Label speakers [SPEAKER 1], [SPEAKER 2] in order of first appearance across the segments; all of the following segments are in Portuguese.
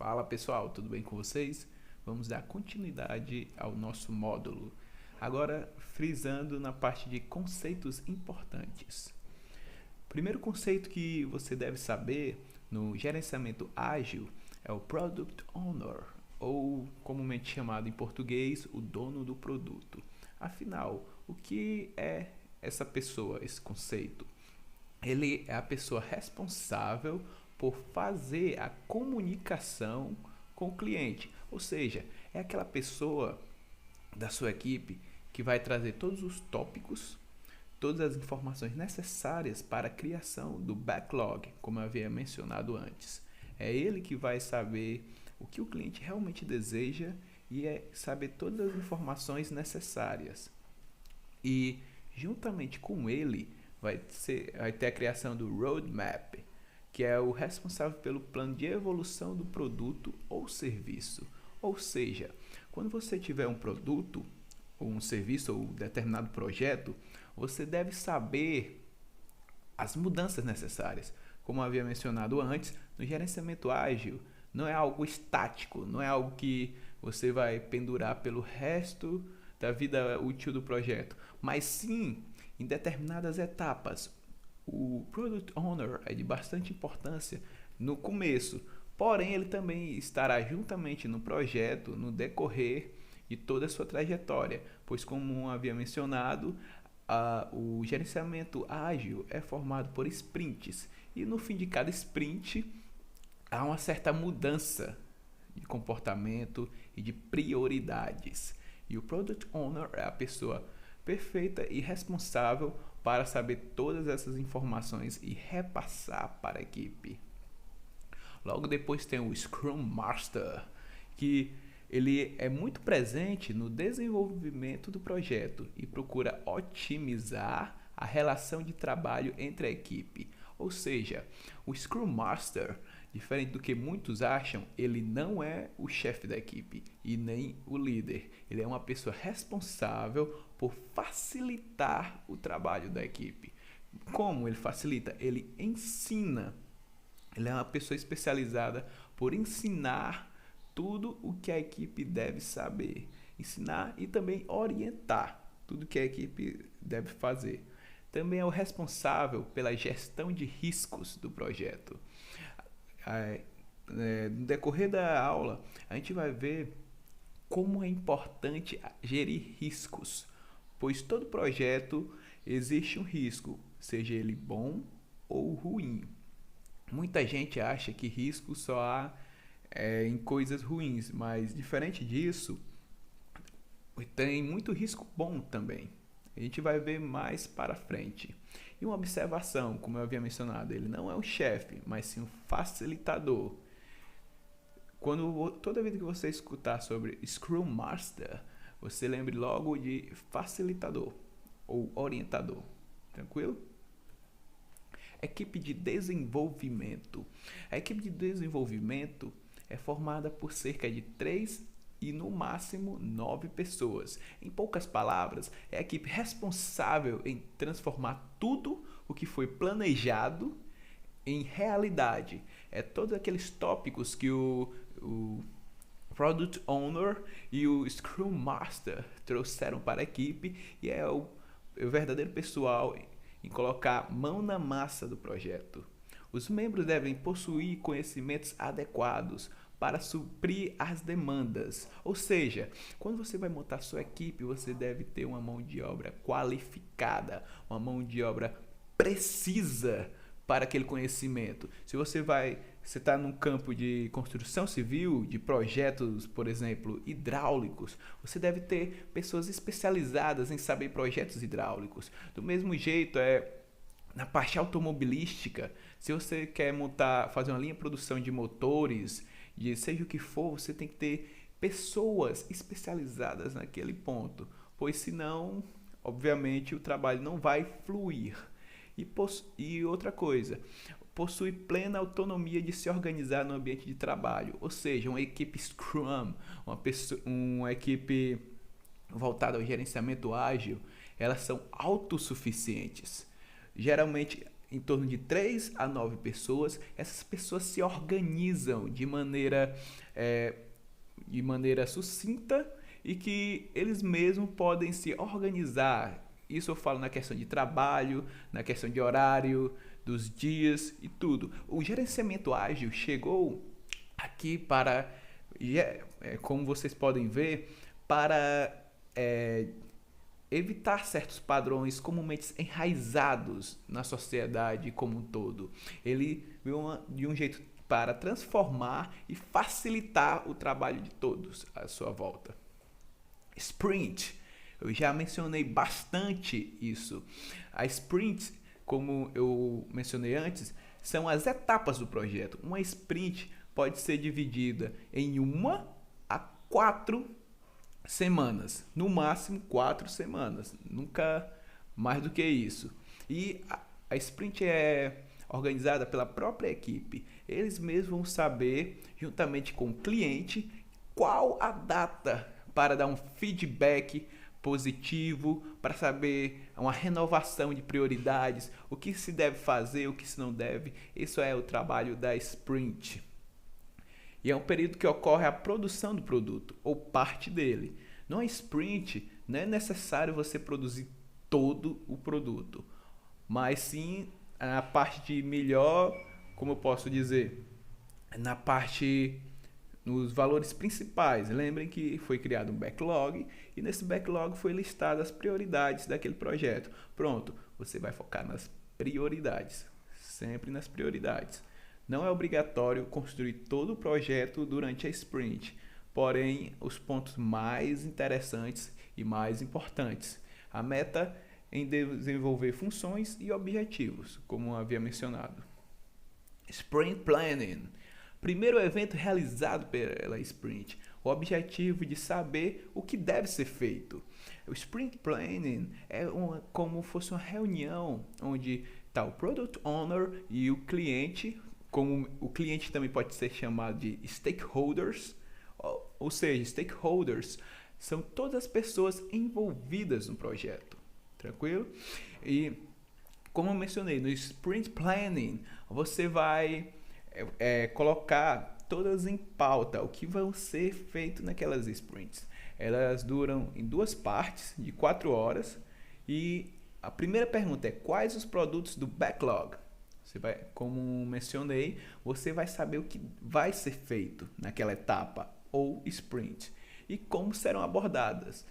[SPEAKER 1] Fala pessoal, tudo bem com vocês? Vamos dar continuidade ao nosso módulo. Agora, frisando na parte de conceitos importantes. Primeiro conceito que você deve saber no gerenciamento ágil é o Product Owner, ou comumente chamado em português, o dono do produto. Afinal, o que é essa pessoa, esse conceito? Ele é a pessoa responsável por fazer a comunicação com o cliente. Ou seja, é aquela pessoa da sua equipe que vai trazer todos os tópicos, todas as informações necessárias para a criação do backlog, como eu havia mencionado antes. É ele que vai saber o que o cliente realmente deseja e saber todas as informações necessárias. E juntamente com ele vai ter a criação do roadmap, que é o responsável pelo plano de evolução do produto ou serviço. Ou seja, quando você tiver um produto, ou um serviço, ou um determinado projeto, você deve saber as mudanças necessárias. Como eu havia mencionado antes, no gerenciamento ágil, não é algo estático, não é algo que você vai pendurar pelo resto da vida útil do projeto, mas sim em determinadas etapas. O Product Owner é de bastante importância no começo, porém ele também estará juntamente no projeto, no decorrer de toda a sua trajetória, pois como havia mencionado, o gerenciamento ágil é formado por sprints e no fim de cada sprint há uma certa mudança de comportamento e de prioridades. E o Product Owner é a pessoa perfeita e responsável para saber todas essas informações e repassar para a equipe. Logo depois tem o Scrum Master, que ele é muito presente no desenvolvimento do projeto e procura otimizar a relação de trabalho entre a equipe. Ou seja, o Scrum Master, diferente do que muitos acham, ele não é o chefe da equipe e nem o líder. Ele é uma pessoa responsável por facilitar o trabalho da equipe. Como ele facilita? Ele ensina. Ele é uma pessoa especializada por ensinar tudo o que a equipe deve saber. Ensinar e também orientar tudo que a equipe deve fazer. Também é o responsável pela gestão de riscos do projeto. No decorrer da aula, a gente vai ver como é importante gerir riscos, pois todo projeto existe um risco, seja ele bom ou ruim. Muita gente acha que risco só há em coisas ruins, mas diferente disso, tem muito risco bom também. A gente vai ver mais para frente. E uma observação, como eu havia mencionado, ele não é um chefe, mas sim um facilitador. Toda vez que você escutar sobre Scrum Master, você lembre logo de facilitador ou orientador. Tranquilo? Equipe de desenvolvimento. A equipe de desenvolvimento é formada por cerca de 3 e no máximo 9 pessoas. Em poucas palavras, é a equipe responsável em transformar tudo o que foi planejado em realidade. É todos aqueles tópicos que o Product Owner e o Scrum Master trouxeram para a equipe e é o verdadeiro pessoal em colocar mão na massa do projeto. Os membros devem possuir conhecimentos adequados para suprir as demandas. Ou seja, quando você vai montar sua equipe, você deve ter uma mão de obra qualificada, uma mão de obra precisa para aquele conhecimento. Se você está num campo de construção civil, de projetos, por exemplo, hidráulicos, você deve ter pessoas especializadas em saber projetos hidráulicos. Do mesmo jeito, na parte automobilística, se você quer fazer uma linha de produção de motores, seja o que for, você tem que ter pessoas especializadas naquele ponto, pois senão, obviamente, o trabalho não vai fluir. E outra coisa, possui plena autonomia de se organizar no ambiente de trabalho, ou seja, uma equipe Scrum, uma equipe voltada ao gerenciamento ágil, elas são autossuficientes. Geralmente, em torno de 3 a 9 pessoas. Essas pessoas se organizam de maneira sucinta e que eles mesmos podem se organizar. Isso eu falo na questão de trabalho, na questão de horário, dos dias e tudo. O gerenciamento ágil chegou aqui para, como vocês podem ver, para evitar certos padrões comumente enraizados na sociedade como um todo. Ele veio de um jeito para transformar e facilitar o trabalho de todos à sua volta. Sprint. Eu já mencionei bastante isso. A sprint, como eu mencionei antes, são as etapas do projeto. Uma sprint pode ser dividida em 1 a 4 semanas. No máximo 4 semanas. Nunca mais do que isso. E a sprint é organizada pela própria equipe. Eles mesmos vão saber, juntamente com o cliente, qual a data para dar um feedback positivo, para saber uma renovação de prioridades, o que se deve fazer, o que se não deve. Isso é o trabalho da sprint. E é um período que ocorre a produção do produto, ou parte dele. Numa sprint, não é necessário você produzir todo o produto, mas sim a parte de melhor, como eu posso dizer, na parte nos valores principais. Lembrem que foi criado um backlog e nesse backlog foi listado as prioridades daquele projeto. Pronto, você vai focar nas prioridades, sempre nas prioridades. Não é obrigatório construir todo o projeto durante a sprint, porém os pontos mais interessantes e mais importantes. A meta é em desenvolver funções e objetivos, como havia mencionado. Sprint Planning. Primeiro evento realizado pela sprint, o objetivo de saber o que deve ser feito. O Sprint Planning é como fosse uma reunião onde está o Product Owner e o cliente, como o cliente também pode ser chamado de stakeholders, ou seja, stakeholders são todas as pessoas envolvidas no projeto, tranquilo? E como eu mencionei, no Sprint Planning você vai colocar todas em pauta o que vão ser feito naquelas sprints. Elas duram em 2 partes de 4 horas e a primeira pergunta é: quais os produtos do backlog? Você vai, como mencionei, você vai saber o que vai ser feito naquela etapa ou sprint e como serão abordadas.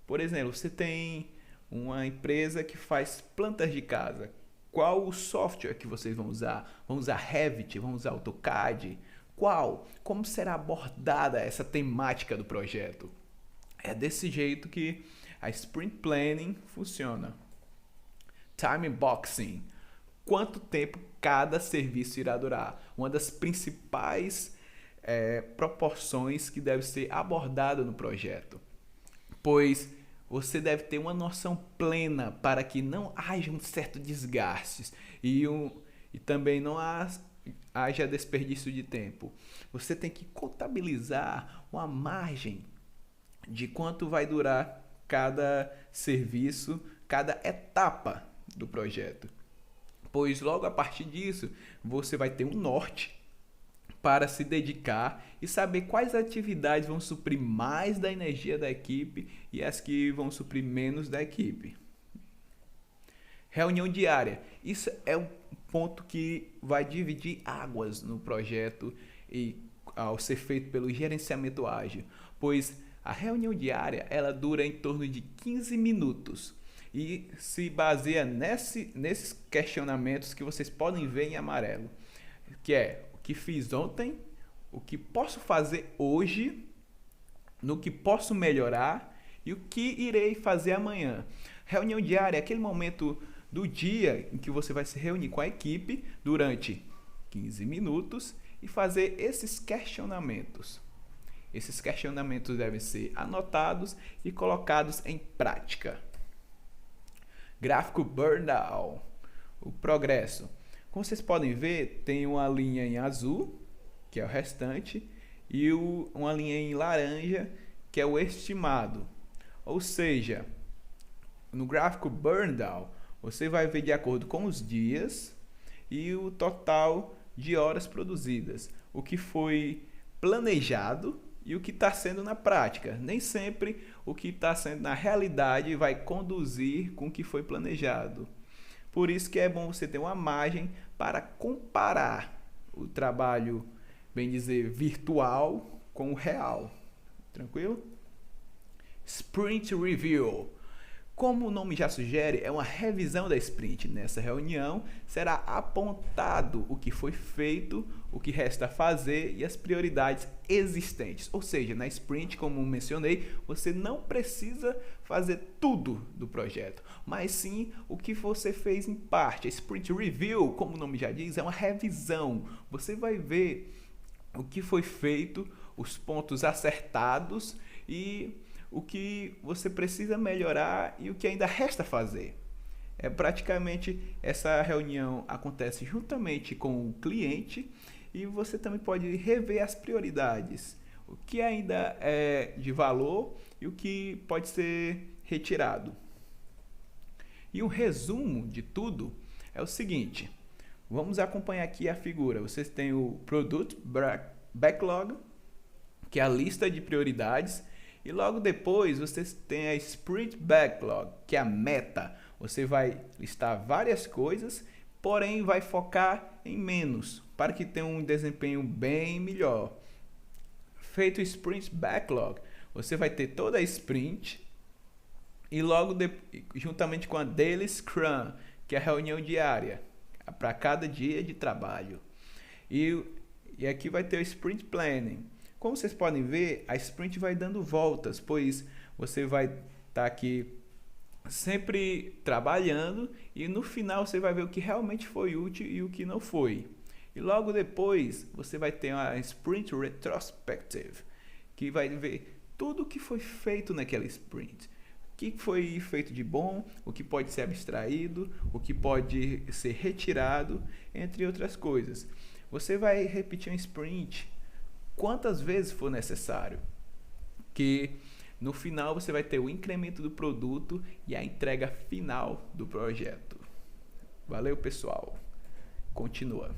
[SPEAKER 1] Por exemplo, você tem uma empresa que faz plantas de casa. Qual o software que vocês vão usar? Vão usar Revit? Vão usar AutoCAD? Qual? Como será abordada essa temática do projeto? É desse jeito que a Sprint Planning funciona. Time Boxing. Quanto tempo cada serviço irá durar? Uma das principais proporções que deve ser abordada no projeto. Pois você deve ter uma noção plena para que não haja um certo desgaste e também não haja desperdício de tempo. Você tem que contabilizar uma margem de quanto vai durar cada serviço, cada etapa do projeto. Pois logo a partir disso, você vai ter um norte para se dedicar e saber quais atividades vão suprir mais da energia da equipe e as que vão suprir menos da equipe. Reunião diária. Isso é um ponto que vai dividir águas no projeto e ao ser feito pelo gerenciamento ágil, pois a reunião diária ela dura em torno de 15 minutos e se baseia nesses questionamentos que vocês podem ver em amarelo, que é: o que fiz ontem, o que posso fazer hoje, no que posso melhorar e o que irei fazer amanhã. Reunião diária é aquele momento do dia em que você vai se reunir com a equipe durante 15 minutos e fazer esses questionamentos. Esses questionamentos devem ser anotados e colocados em prática. Gráfico Burndown, o progresso. Como vocês podem ver, tem uma linha em azul, que é o restante, e uma linha em laranja, que é o estimado. Ou seja, no gráfico Burndown, Você vai ver de acordo com os dias e o total de horas produzidas, o que foi planejado e o que está sendo na prática. Nem sempre o que está sendo na realidade vai conduzir com o que foi planejado. Por isso que é bom você ter uma margem para comparar o trabalho, bem dizer, virtual com o real. Tranquilo? Sprint Review. Como o nome já sugere, é uma revisão da sprint. Nessa reunião será apontado o que foi feito, o que resta fazer e as prioridades existentes. Ou seja, na sprint, como mencionei, você não precisa fazer tudo do projeto, mas sim o que você fez em parte. A sprint review, como o nome já diz, é uma revisão. Você vai ver o que foi feito, os pontos acertados e o que você precisa melhorar e o que ainda resta fazer. Praticamente essa reunião acontece juntamente com o cliente e você também pode rever as prioridades, o que ainda é de valor e o que pode ser retirado. E um resumo de tudo é o seguinte: vamos acompanhar aqui a figura. Vocês têm o Product Backlog, que é a lista de prioridades. E logo depois vocês têm a Sprint Backlog, que é a meta. Você vai listar várias coisas, porém vai focar em menos, para que tenha um desempenho bem melhor. Feito o Sprint Backlog, você vai ter toda a sprint e logo juntamente com a Daily Scrum, que é a reunião diária, para cada dia de trabalho. E aqui vai ter o Sprint Planning. Como vocês podem ver, a sprint vai dando voltas, pois você vai estar aqui sempre trabalhando e no final você vai ver o que realmente foi útil e o que não foi. E logo depois você vai ter a Sprint Retrospective, que vai ver tudo o que foi feito naquela sprint. O que foi feito de bom, o que pode ser abstraído, o que pode ser retirado, entre outras coisas. Você vai repetir um sprint quantas vezes for necessário, que no final você vai ter o incremento do produto e a entrega final do projeto. Valeu, pessoal. Continua.